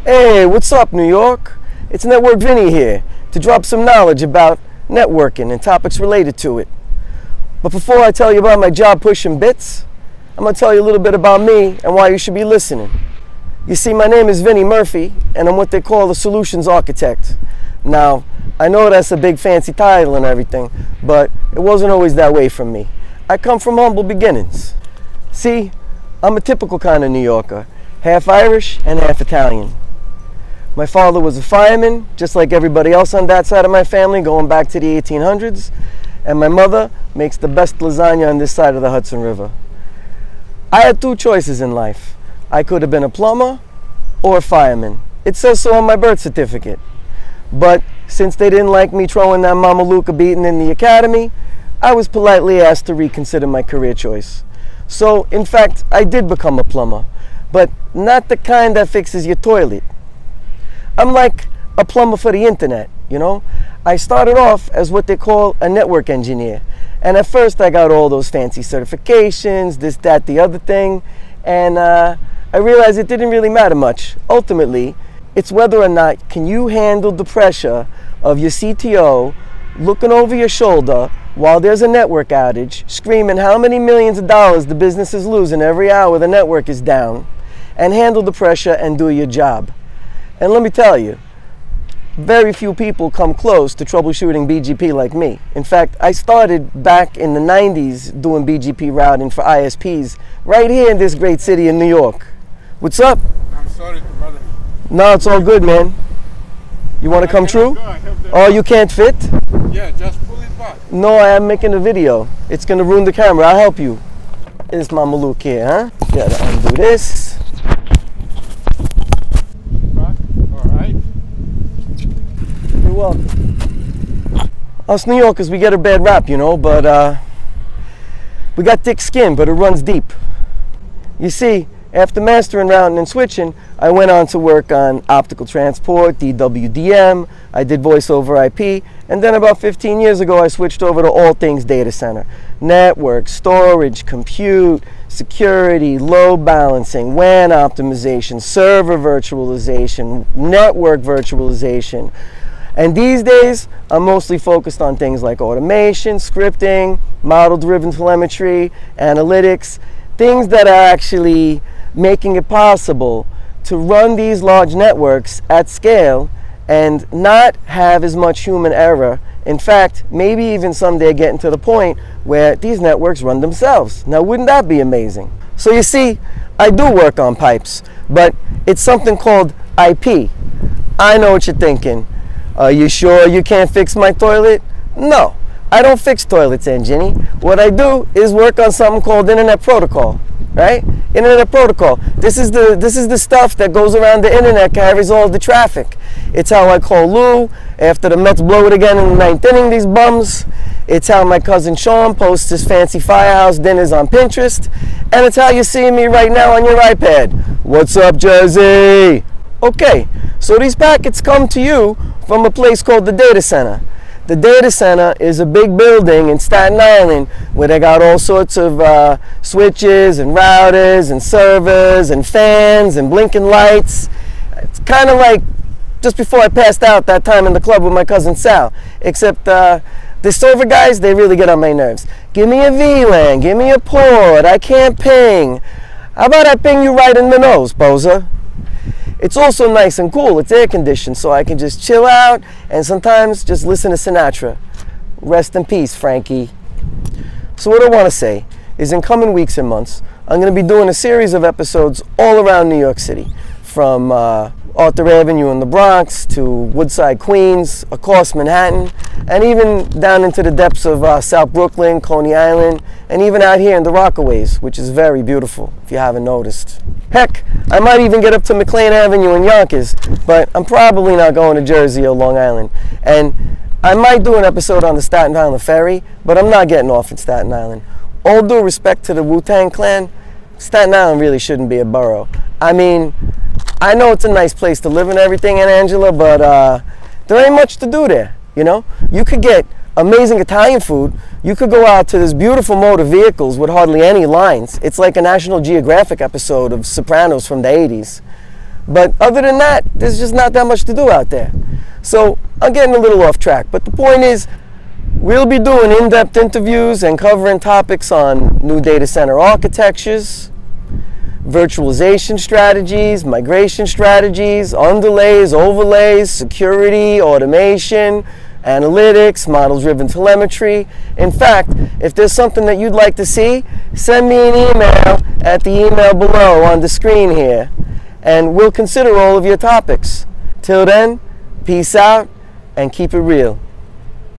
Hey, what's up, New York? It's Network Vinny here to drop some knowledge about networking and topics related to it. But before I tell you about my job pushing bits, I'm going to tell you a little bit about me and why you should be listening. You see, my name is Vinny Murphy, and I'm what they call a solutions architect. Now, I know that's a big fancy title and everything, but it wasn't always that way for me. I come from humble beginnings. See, I'm a typical kind of New Yorker, half Irish and half Italian. My father was a fireman, just like everybody else on that side of my family, going back to the 1800s. And my mother makes the best lasagna on this side of the Hudson River. I had two choices in life. I could have been a plumber or a fireman. It says so on my birth certificate. But since they didn't like me throwing that Mama Luca beating in the academy, I was politely asked to reconsider my career choice. So, in fact, I did become a plumber, but not the kind that fixes your toilet. I'm like a plumber for the internet, you know? I started off as what they call a network engineer. And at first I got all those fancy certifications, this, that, the other thing. And I realized it didn't really matter much. Ultimately, it's whether or not can you handle the pressure of your CTO looking over your shoulder while there's a network outage, screaming how many millions of dollars the business is losing every hour the network is down, and handle the pressure and do your job. And let me tell you, very few people come close to troubleshooting BGP like me. In fact, I started back in the 90s doing BGP routing for ISPs right here in this great city in New York. What's up? I'm sorry to bother you. No, it's all good, man. You want to come through? Oh, you can't fit? Yeah, just pull it back. No, I am making a video. It's going to ruin the camera. I'll help you. It's Mama Luke here, huh? Gotta undo this. You're welcome. Us New Yorkers, we get a bad rap, you know, but we got thick skin, but it runs deep. You see, after mastering routing and switching, I went on to work on optical transport, DWDM, I did voice over IP, and then about 15 years ago I switched over to all things data center. Network, storage, compute, security, load balancing, WAN optimization, server virtualization, network virtualization. And these days, I'm mostly focused on things like automation, scripting, model-driven telemetry, analytics, things that are actually making it possible to run these large networks at scale and not have as much human error. In fact, maybe even someday getting to the point where these networks run themselves. Now, wouldn't that be amazing? So you see, I do work on pipes, but it's something called IP. I know what you're thinking. Are you sure you can't fix my toilet? No, I don't fix toilets, Jenny. What I do is work on something called Internet Protocol, right? Internet Protocol. This is the stuff that goes around the internet, carries all the traffic. It's how I call Lou after the Mets blow it again in the ninth inning, these bums. It's how my cousin Sean posts his fancy firehouse dinners on Pinterest. And it's how you're seeing me right now on your iPad. What's up, Jersey? Okay, so these packets come to you from a place called the data center. The data center is a big building in Staten Island where they got all sorts of switches and routers and servers and fans and blinking lights. It's kind of like just before I passed out that time in the club with my cousin Sal, except the server guys, they really get on my nerves. Give me a VLAN, give me a port, I can't ping. How about I ping you right in the nose, Boza? It's also nice and cool. It's air conditioned, so I can just chill out and sometimes just listen to Sinatra. Rest in peace, Frankie. So what I want to say is in coming weeks and months, I'm going to be doing a series of episodes all around New York City, from Arthur Avenue in the Bronx to Woodside, Queens, across Manhattan, and even down into the depths of South Brooklyn, Coney Island, and even out here in the Rockaways, which is very beautiful, if you haven't noticed. Heck, I might even get up to McLean Avenue in Yonkers, but I'm probably not going to Jersey or Long Island. And I might do an episode on the Staten Island Ferry, but I'm not getting off in Staten Island. All due respect to the Wu-Tang Clan, Staten Island really shouldn't be a borough. I mean, I know it's a nice place to live and everything, Aunt Angela, but there ain't much to do there, you know? You could get amazing Italian food. You could go out to this beautiful motor vehicles with hardly any lines. It's like a National Geographic episode of Sopranos from the 80s. But other than that, there's just not that much to do out there. So I'm getting a little off track. But the point is, we'll be doing in-depth interviews and covering topics on new data center architectures, virtualization strategies, migration strategies, underlays, overlays, security, automation, analytics, model-driven telemetry. In fact, if there's something that you'd like to see, send me an email at the email below on the screen here, and we'll consider all of your topics. Till then, peace out and keep it real.